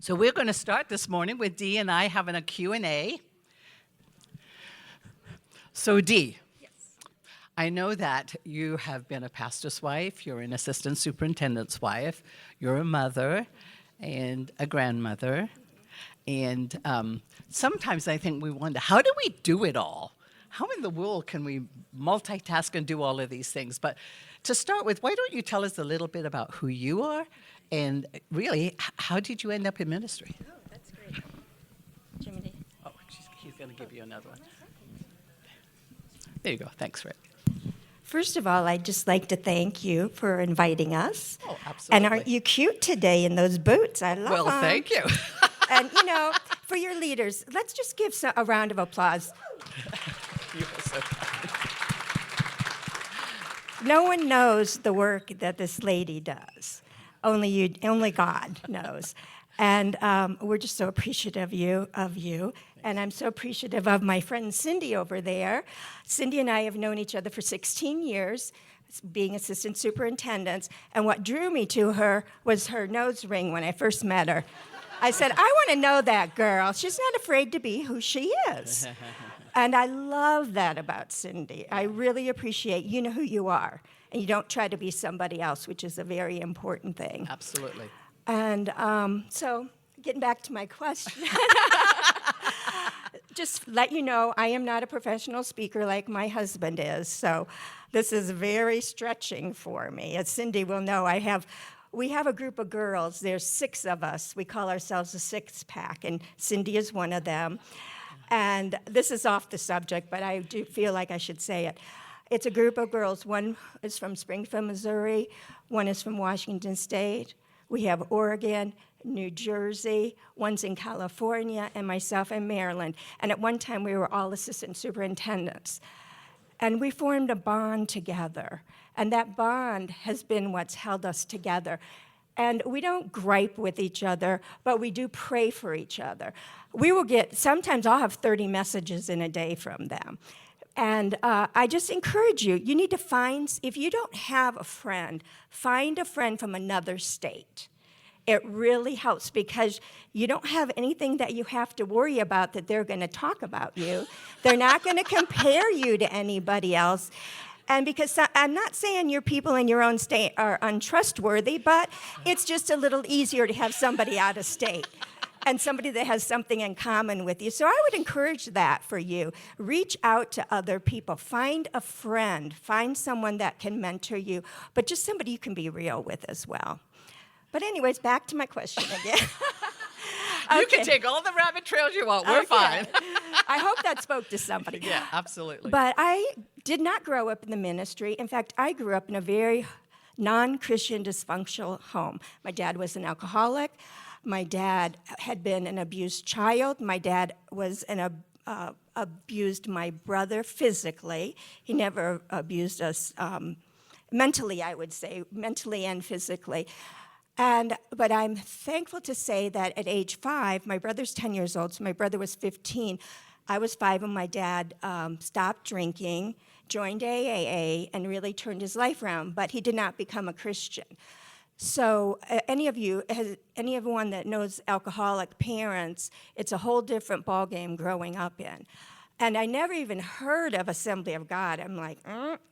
So we're going to start this morning with Dee and I having a Q&A. So Dee, Yes. I know that you have been a pastor's wife, you're an assistant superintendent's wife, you're a mother and a grandmother, and sometimes I think we wonder, how do we do it all? How in the world can we multitask and do all of these things? But to start with, why don't you tell us a little bit about who you are and really, how did you end up in ministry? Oh, that's great. Jimmy. Oh, he's going to give you another one. There you go. Thanks, Rick. First of all, I'd just like to thank you for inviting us. Oh, absolutely. And aren't you cute today in those boots? I love them. Well, thank you. And, for your leaders, let's just give a round of applause. You are so kind. No one knows the work that this lady does. Only God knows. And we're just so appreciative of you. And I'm so appreciative of my friend Cindy over there. Cindy and I have known each other for 16 years, being assistant superintendents. And what drew me to her was her nose ring when I first met her. I said, I want to know that girl. She's not afraid to be who she is. And I love that about Cindy. I really appreciate you know who you are. And you don't try to be somebody else, which is a very important thing. Absolutely. And so getting back to my question, just let you know, I am not a professional speaker like my husband is. So this is very stretching for me. As Cindy will know, we have a group of girls. There's 6 of us. We call ourselves a 6-pack, and Cindy is one of them. And this is off the subject, but I do feel like I should say it. It's a group of girls. One is from Springfield, Missouri. One is from Washington State. We have Oregon, New Jersey. One's in California, and myself in Maryland. And at one time, we were all assistant superintendents. And we formed a bond together. And that bond has been what's held us together. And we don't gripe with each other, but we do pray for each other. Sometimes I'll have 30 messages in a day from them. And I just encourage you, you need to if you don't have a friend, find a friend from another state. It really helps because you don't have anything that you have to worry about that they're going to talk about you. They're not going to compare you to anybody else. And because I'm not saying your people in your own state are untrustworthy, but it's just a little easier to have somebody out of state and somebody that has something in common with you. So I would encourage that for you. Reach out to other people. Find a friend. Find someone that can mentor you, but just somebody you can be real with as well. But anyways, back to my question again. You can take all the rabbit trails you want. We're fine. I hope that spoke to somebody. Yeah, absolutely. But I did not grow up in the ministry. In fact, I grew up in a very non-Christian dysfunctional home. My dad was an alcoholic. My dad had been an abused child. My dad was abused my brother physically. He never abused us mentally, I would say, mentally and physically. But I'm thankful to say that at age 5, my brother's 10 years old, so my brother was 15. I was 5 when my dad stopped drinking, joined AAA, and really turned his life around, but he did not become a Christian. So anyone that knows alcoholic parents, it's a whole different ballgame growing up in. And I never even heard of Assembly of God. I'm like,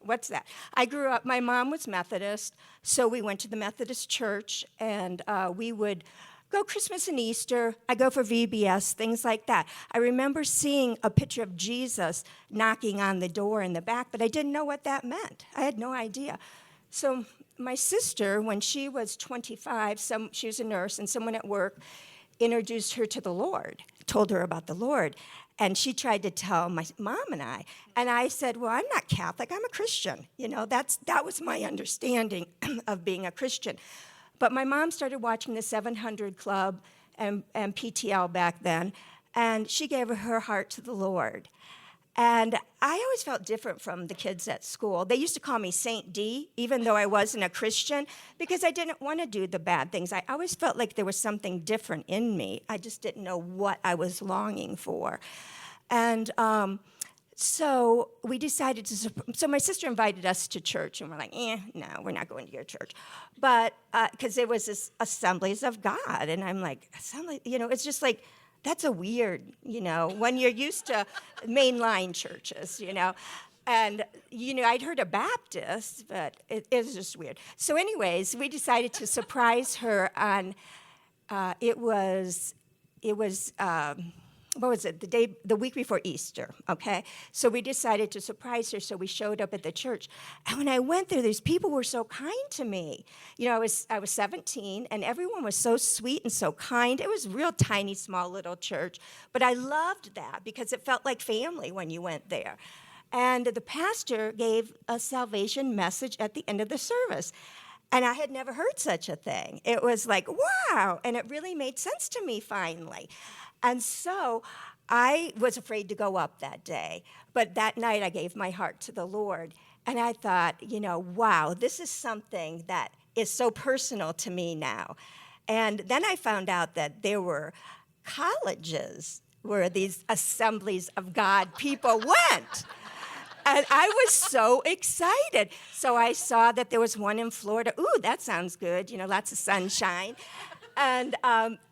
what's that? I grew up, my mom was Methodist, so we went to the Methodist church, and we would go Christmas and Easter. I go for VBS, things like that. I remember seeing a picture of Jesus knocking on the door in the back, but I didn't know what that meant. I had no idea. So my sister, when she was 25, she was a nurse, and someone at work introduced her to the Lord, told her about the Lord. And she tried to tell my mom and I said, well, I'm not Catholic, I'm a Christian. That was my understanding of being a Christian. But my mom started watching the 700 Club and PTL back then, and she gave her heart to the Lord. And I always felt different from the kids at school. They used to call me Saint D, even though I wasn't a Christian, because I didn't want to do the bad things. I always felt like there was something different in me. I just didn't know what I was longing for. And So we decided to, so my sister invited us to church, and we're like, no, we're not going to your church. But, because it was this Assemblies of God, and I'm like, Assembly, it's just like, that's a weird, when you're used to mainline churches, And, I'd heard of Baptist, but it was just weird. So anyways, we decided to surprise her on, it was what was it, the week before Easter, okay? So we decided to surprise her, so we showed up at the church. And when I went there, these people were so kind to me. I was 17, and everyone was so sweet and so kind. It was a real tiny, small little church, but I loved that because it felt like family when you went there. And the pastor gave a salvation message at the end of the service. And I had never heard such a thing. It was like, wow, and it really made sense to me finally. And so I was afraid to go up that day. But that night I gave my heart to the Lord. And I thought, wow, this is something that is so personal to me now. And then I found out that there were colleges where these Assemblies of God people went. And I was so excited. So I saw that there was one in Florida. Ooh, that sounds good, lots of sunshine. And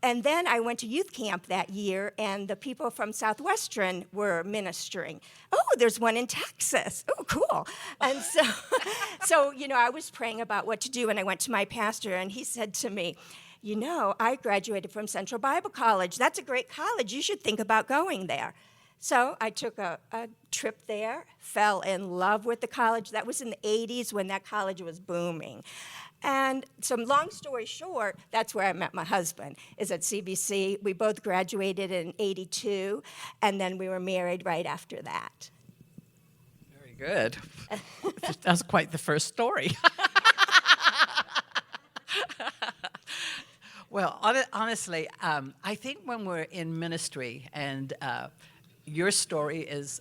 then I went to youth camp that year, and the people from Southwestern were ministering. Oh, there's one in Texas. Oh, cool. And so I was praying about what to do, and I went to my pastor, and he said to me, I graduated from Central Bible College. That's a great college. You should think about going there. So I took a trip there, fell in love with the college. That was in the 80s when that college was booming. And so long story short, that's where I met my husband, is at CBC. We both graduated in 82, and then we were married right after that. Very good. That's quite the first story. Well, honestly, I think when we're in ministry, and your story is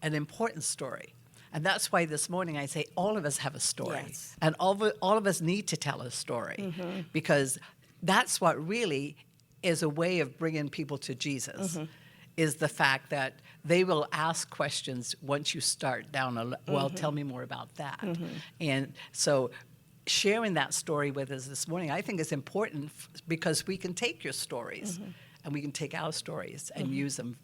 an important story. And that's why this morning I say all of us have a story. Yes. And all of us need to tell a story, because that's what really is a way of bringing people to Jesus, is the fact that they will ask questions once you start down well, tell me more about that. And so sharing that story with us this morning, I think is important because we can take your stories and we can take our stories and use them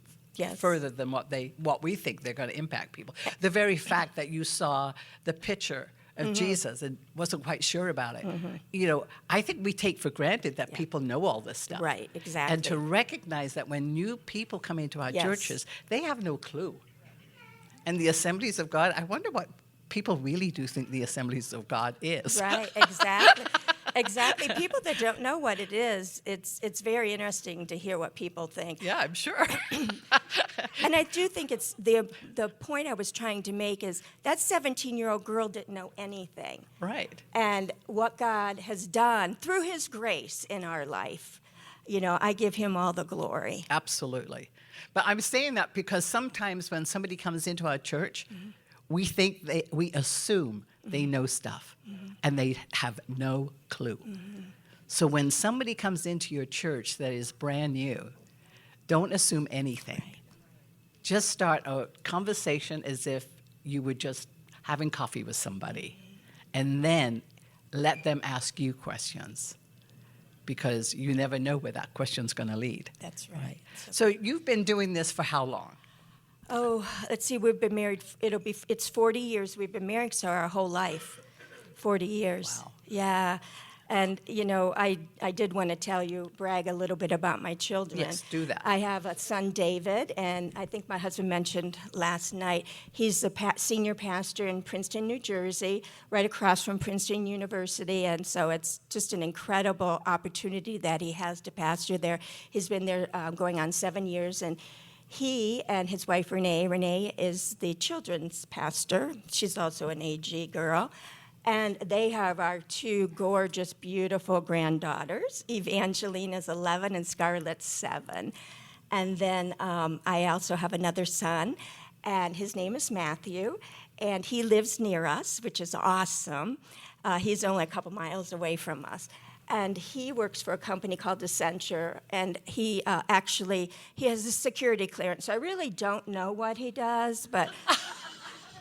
further than what we think they're going to impact people. The very fact that you saw the picture of Jesus and wasn't quite sure about it, I think we take for granted that people know all this stuff. Right, exactly. And to recognize that when new people come into our churches, they have no clue. And the Assemblies of God, I wonder what people really do think the Assemblies of God is. Right, exactly. Exactly. People that don't know what it is, it's very interesting to hear what people think. Yeah, I'm sure. And I do think it's the point I was trying to make is that 17-year-old girl didn't know anything. Right. And what God has done through his grace in our life, I give him all the glory. Absolutely. But I'm saying that because sometimes when somebody comes into our church, we assume they know stuff, and they have no clue. So when somebody comes into your church that is brand new, don't assume anything. Right. Just start a conversation as if you were just having coffee with somebody, and then let them ask you questions, because you never know where that question's going to lead. That's right. So you've been doing this for how long? Oh, let's see, we've been married, it's 40 years we've been married, so our whole life, 40 years. Wow. Yeah, and I did want to brag a little bit about my children. Yes, do that. I have a son, David, and I think my husband mentioned last night, he's the senior pastor in Princeton, New Jersey, right across from Princeton University, and so it's just an incredible opportunity that he has to pastor there. He's been there going on 7 years, and he and his wife, Renee is the children's pastor. She's also an AG girl. And they have our two gorgeous, beautiful granddaughters. Evangeline is 11 and Scarlett's 7. And then I also have another son, and his name is Matthew. And he lives near us, which is awesome. He's only a couple miles away from us. And he works for a company called Accenture, and he he has a security clearance. So I really don't know what he does, but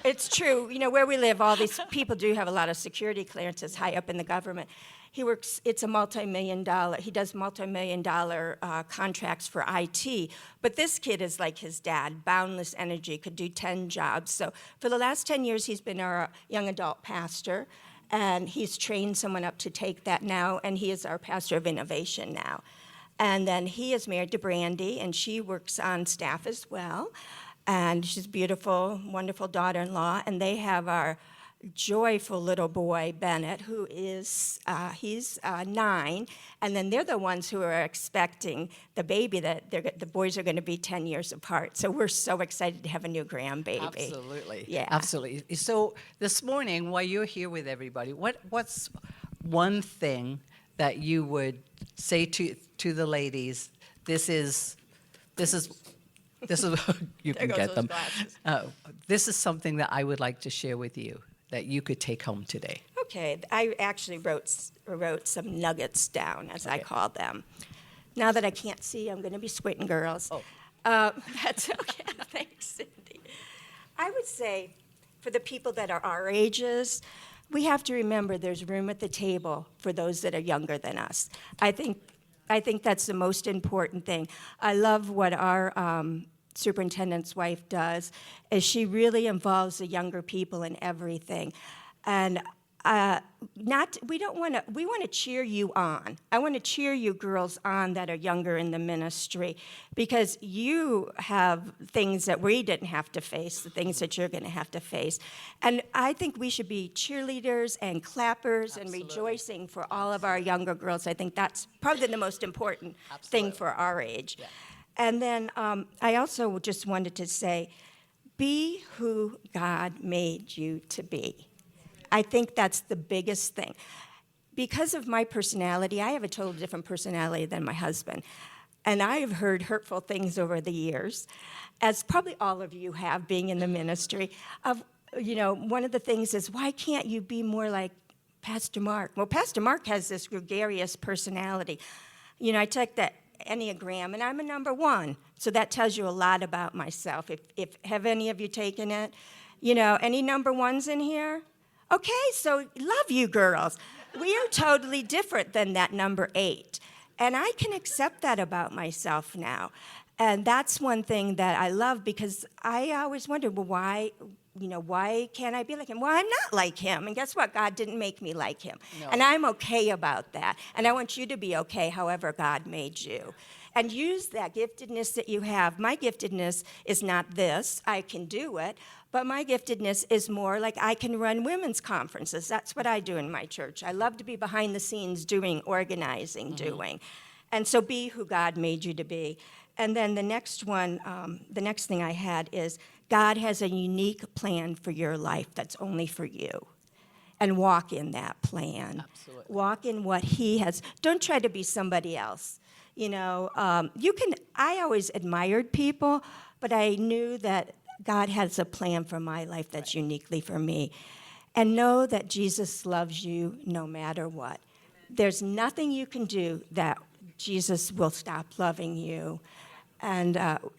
it's true. You know, where we live, all these people do have a lot of security clearances high up in the government. It's a multi-million-dollar, he does multi-million-dollar contracts for IT. But this kid is like his dad, boundless energy, could do 10 jobs. So for the last 10 years, he's been our young adult pastor, and he's trained someone up to take that now, and he is our pastor of innovation now. And then he is married to Brandy, and she works on staff as well. And she's a beautiful, wonderful daughter-in-law, and they have our joyful little boy, Bennett, who is, he's 9, and then they're the ones who are expecting the baby that the boys are going to be 10 years apart. So we're so excited to have a new grandbaby. Absolutely. Yeah. Absolutely. So this morning, while you're here with everybody, what's one thing that you would say to the ladies? This is you can There goes get those them. glasses. This is something that I would like to share with you that you could take home today. Okay, I actually wrote some nuggets down, as I Okay. call them. Now that I can't see, I'm going to be squinting, girls. Oh. That's okay. Thanks, Cindy. I would say, for the people that are our ages, we have to remember there's room at the table for those that are younger than us. I think that's the most important thing. I love what our superintendent's wife does, is she really involves the younger people in everything. And we want to cheer you on. I want to cheer you girls on that are younger in the ministry, because you have things that we didn't have to face, the things that you're going to have to face. And I think we should be cheerleaders and clappers and rejoicing for all of our younger girls. I think that's probably the most important thing for our age. Yeah. And then I also just wanted to say, be who God made you to be. I think that's the biggest thing. Because of my personality, I have a total different personality than my husband. And I have heard hurtful things over the years, as probably all of you have, being in the ministry, of, one of the things is, why can't you be more like Pastor Mark? Well, Pastor Mark has this gregarious personality. I took the Enneagram, and I'm a number 1. So that tells you a lot about myself. If have any of you taken it? Any number 1s in here? Okay, so love you girls. We are totally different than that number 8. And I can accept that about myself now. And that's one thing that I love, because I always wondered, well, why can't I be like him? Well, I'm not like him. And guess what? God didn't make me like him. No. And I'm okay about that. And I want you to be okay however God made you. And use that giftedness that you have. My giftedness is not this. I can do it. But my giftedness is more like I can run women's conferences. That's what I do in my church. I love to be behind the scenes doing, organizing, doing. And so be who God made you to be. And then the next one, the next thing I had is, God has a unique plan for your life that's only for you. And walk in that plan. Absolutely. Walk in what he has. Don't try to be somebody else. I always admired people, but I knew that God has a plan for my life that's uniquely for me. And know that Jesus loves you no matter what. There's nothing you can do that Jesus will stop loving you. And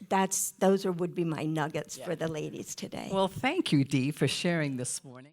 those would be my nuggets for the ladies today. Well, thank you, Dee, for sharing this morning.